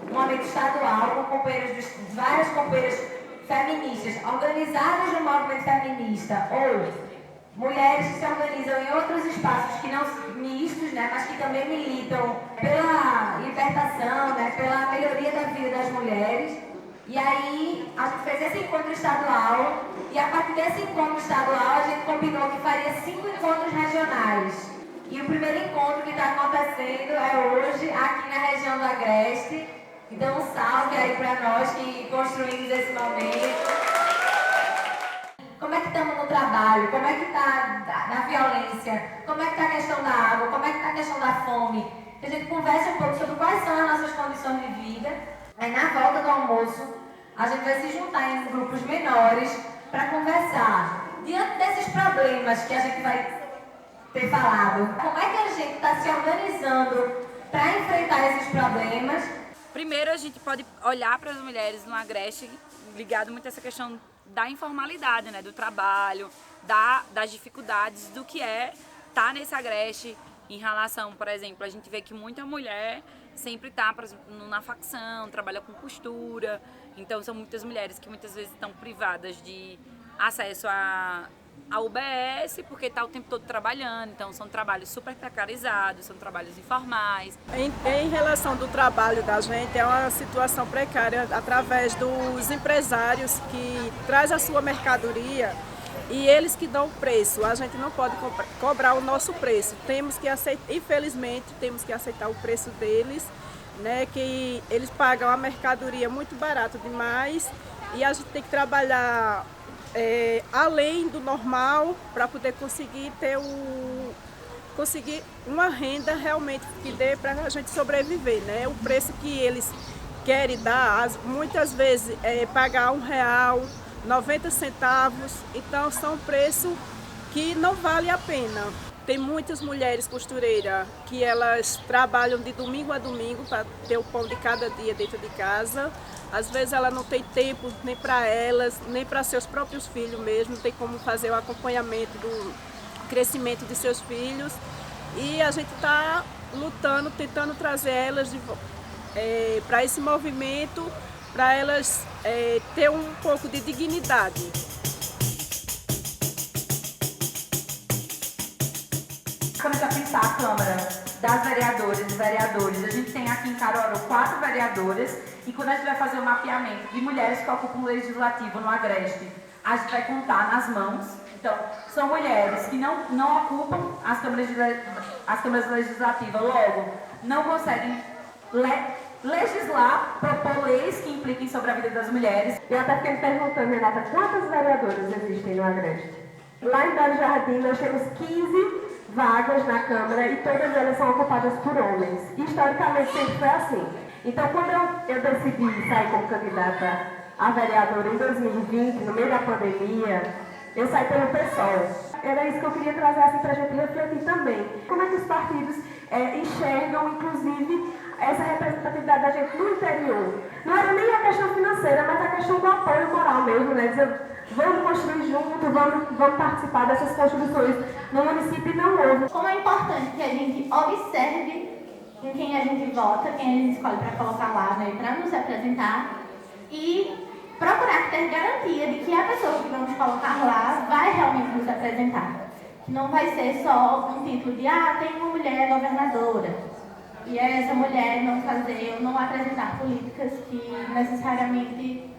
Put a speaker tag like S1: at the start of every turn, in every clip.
S1: um momento estadual com várias companheiras feministas organizadas no movimento feminista ou mulheres que se organizam em outros espaços que não são mistos, né, mas que também militam pela libertação, né, pela melhoria da vida das mulheres. E aí a gente fez esse encontro estadual e a partir desse encontro estadual a gente combinou que faria 5 encontros regionais. E o primeiro encontro que está acontecendo é hoje aqui na região do Agreste. Então um salve aí para nós que construímos esse momento. Como é que estamos no trabalho? Como é que está na violência? Como é que está a questão da água? Como é que está a questão da fome? Que a gente conversa um pouco sobre quais são as nossas condições de vida. Aí na volta do almoço, a gente vai se juntar em grupos menores para conversar. Diante desses problemas que a gente vai ter falado, como é que a gente está se organizando para enfrentar esses problemas?
S2: Primeiro, a gente pode olhar para as mulheres no Agreste, ligado muito a essa questão da informalidade, né, do trabalho, das dificuldades do que é estar nesse Agreste em relação, por exemplo, a gente vê que muita mulher sempre está na facção, trabalha com costura, então são muitas mulheres que muitas vezes estão privadas de acesso a UBS porque está o tempo todo trabalhando, então são trabalhos super precarizados, são trabalhos informais.
S3: Em relação do trabalho da gente, é uma situação precária através dos empresários que traz a sua mercadoria e eles que dão o preço. A gente não pode cobrar o nosso preço, temos que aceitar, infelizmente, temos que aceitar o preço deles, né, que eles pagam a mercadoria muito barato demais e a gente tem que trabalhar além do normal para poder conseguir uma renda realmente que dê para a gente sobreviver, né? O preço que eles querem dar, muitas vezes é pagar R$1, 90 centavos, então são preços que não vale a pena. Tem muitas mulheres costureiras que elas trabalham de domingo a domingo para ter o pão de cada dia dentro de casa. Às vezes ela não tem tempo nem para elas, nem para seus próprios filhos mesmo, não tem como fazer o acompanhamento do crescimento de seus filhos. E a gente está lutando, tentando trazer elas para esse movimento, para elas ter um pouco de dignidade.
S1: Começar a pensar a Câmara das vereadoras e vereadores. A gente tem aqui em Caruaru 4 vereadoras e quando a gente vai fazer o mapeamento de mulheres que ocupam o legislativo no Agreste, a gente vai contar nas mãos. Então, são mulheres que não ocupam as câmaras legislativas, logo, não conseguem legislar, propor leis que impliquem sobre a vida das mulheres.
S4: Eu até fiquei me perguntando, Renata, quantas vereadoras existem no Agreste? Lá em Belo Jardim nós temos 15 vagas na Câmara e todas elas são ocupadas por homens. Historicamente sempre foi assim. Então, quando eu decidi sair como candidata a vereadora em 2020, no meio da pandemia, eu saí pelo PSOL. Era isso que eu queria trazer assim, para a gente refletir também. Como é que os partidos enxergam, inclusive, essa representatividade da gente no interior? Não era nem a questão financeira, mas a questão do apoio moral mesmo, né? Dizer, vamos construir junto, vamos participar dessas construções no município e não houve.
S5: Como é importante que a gente observe com quem a gente vota, quem a gente escolhe para colocar lá, né, para nos representar e procurar ter garantia de que a pessoa que vamos colocar lá vai realmente nos representar. Que não vai ser só um título de, tem uma mulher governadora. E essa mulher não fazer ou não apresentar políticas que necessariamente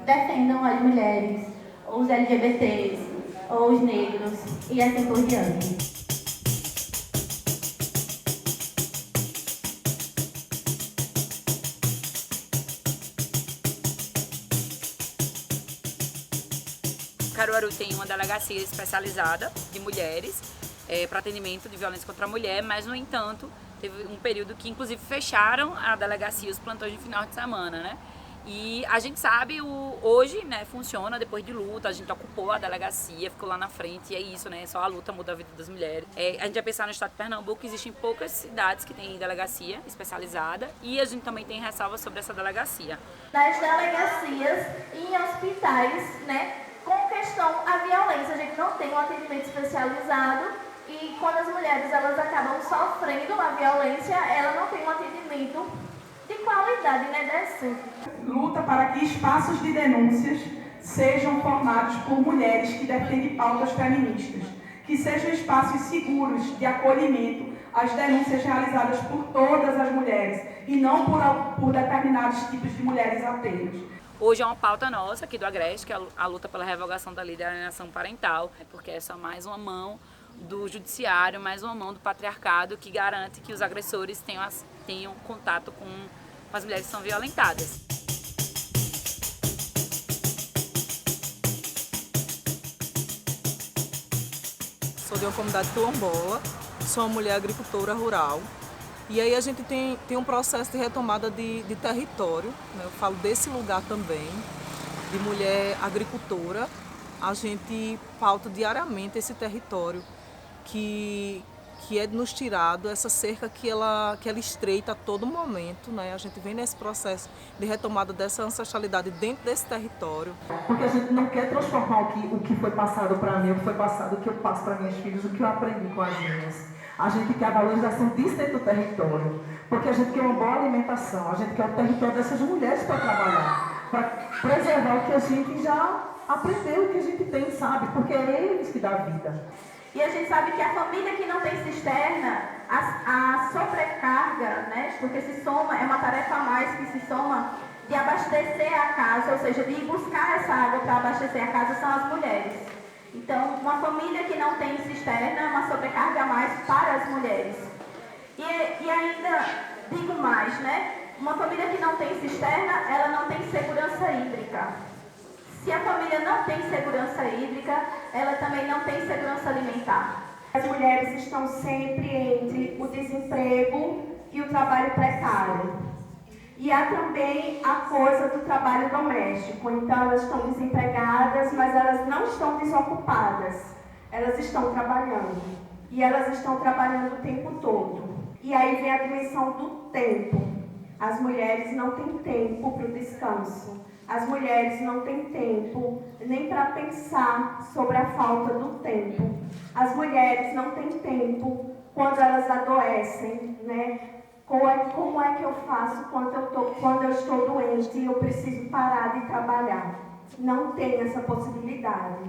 S5: defendam as mulheres, ou os LGBTs, ou os negros, e assim por diante.
S2: Caruaru tem uma delegacia especializada de mulheres para atendimento de violência contra a mulher, mas, no entanto, teve um período que, inclusive, fecharam a delegacia, os plantões de final de semana, né? E a gente sabe, hoje, né, funciona depois de luta, a gente ocupou a delegacia, ficou lá na frente, e é isso, né? Só a luta muda a vida das mulheres. A gente vai pensar no estado de Pernambuco, existem poucas cidades que têm delegacia especializada, e a gente também tem ressalva sobre essa delegacia.
S5: Nas delegacias e em hospitais, né, com questão à violência, a gente não tem um atendimento especializado, e quando as mulheres elas acabam sofrendo a violência, ela não tem um atendimento igualdade, né, dessa.
S6: Luta para que espaços de denúncias sejam formados por mulheres que defendem pautas feministas, que sejam espaços seguros de acolhimento às denúncias realizadas por todas as mulheres e não por determinados tipos de mulheres apenas.
S2: Hoje é uma pauta nossa aqui do Agreste, que é a luta pela revogação da lei de alienação parental, porque é só mais uma mão do judiciário, mais uma mão do patriarcado que garante que os agressores tenham contato com as mulheres que são violentadas.
S7: Sou de uma comunidade quilombola, sou uma mulher agricultora rural. E aí a gente tem um processo de retomada de território, né? Eu falo desse lugar também, de mulher agricultora. A gente pauta diariamente esse território que é nos tirado, essa cerca que ela estreita a todo momento, né? A gente vem nesse processo de retomada dessa ancestralidade dentro desse território.
S8: Porque a gente não quer transformar o que foi passado para mim, o que foi passado, o que eu passo para minhas filhas, o que eu aprendi com as minhas. A gente quer a valorização disso dentro do território, porque a gente quer uma boa alimentação, a gente quer o território dessas mulheres para trabalhar, para preservar o que a gente já aprendeu, o que a gente tem, sabe? Porque é eles que dão vida.
S5: E a gente sabe que a família que não tem cisterna, a sobrecarga, né? Porque se soma, é uma tarefa a mais que se soma de abastecer a casa, ou seja, de ir buscar essa água para abastecer a casa, são as mulheres. Então, uma família que não tem cisterna é uma sobrecarga a mais para as mulheres. E ainda digo mais, né? Uma família que não tem cisterna, ela não tem segurança hídrica. Se a família não tem segurança hídrica, ela também não tem segurança alimentar.
S4: As mulheres estão sempre entre o desemprego e o trabalho precário. E há também a coisa do trabalho doméstico. Então, elas estão desempregadas, mas elas não estão desocupadas. Elas estão trabalhando. E elas estão trabalhando o tempo todo. E aí vem a dimensão do tempo. As mulheres não têm tempo para o descanso. As mulheres não têm tempo nem para pensar sobre a falta do tempo. As mulheres não têm tempo quando elas adoecem, né? Como é que eu faço quando eu estou doente e eu preciso parar de trabalhar? Não tem essa possibilidade.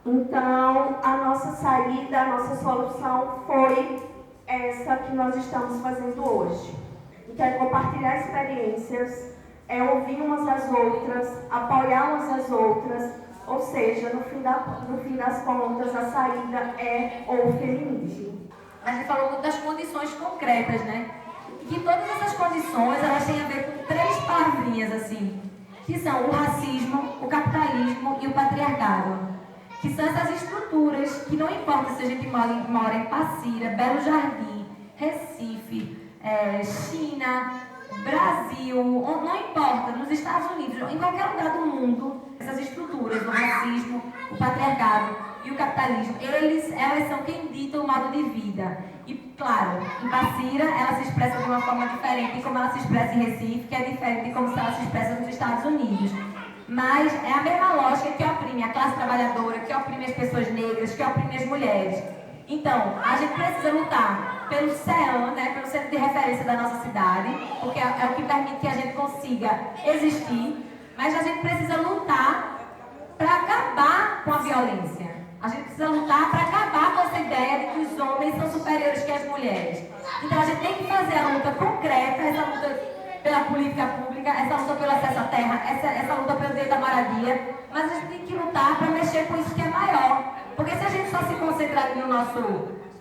S4: Então, a nossa saída, a nossa solução foi essa que nós estamos fazendo hoje. Então, é compartilhar experiências, é ouvir umas às outras, apoiar umas às outras, ou seja, no fim das contas, a saída é o feminismo.
S1: A gente falou muito das condições concretas, né? Que todas essas condições, elas têm a ver com 3 palavrinhas, assim, que são o racismo, o capitalismo e o patriarcado. Que são essas estruturas que não importa se a gente mora em Passira, Belo Jardim, Recife, China, Brasil, não importa, nos Estados Unidos, em qualquer lugar do mundo, essas estruturas, o racismo, o patriarcado e o capitalismo, elas são quem ditam o modo de vida. E, claro, em Passira, ela se expressa de uma forma diferente de como ela se expressa em Recife, que é diferente de como ela se expressa nos Estados Unidos. Mas é a mesma lógica que oprime a classe trabalhadora, que oprime as pessoas negras, que oprime as mulheres. Então, a gente precisa lutar pelo CEAM, né, pelo centro de referência da nossa cidade, porque é o que permite que a gente consiga existir, mas a gente precisa lutar para acabar com a violência. A gente precisa lutar para acabar com essa ideia de que os homens são superiores que as mulheres. Então, a gente tem que fazer a luta concreta, essa luta pela política pública, essa luta pelo acesso à terra, essa luta pelo direito à moradia, mas a gente tem que lutar para mexer com isso que é maior. Porque se a gente só se concentrar no nosso,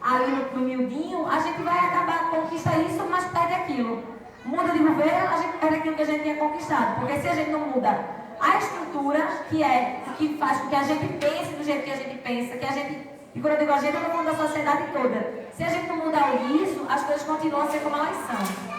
S1: ali no miudinho, a gente vai acabar conquistando isso, mas perde aquilo. Muda de governo, a gente perde aquilo que a gente tinha conquistado. Porque se a gente não muda a estrutura, que é o que faz com que a gente pense do jeito que a gente pensa, que a gente, e quando eu digo a gente, eu estou falando da sociedade toda. Se a gente não mudar isso, as coisas continuam a ser como elas são.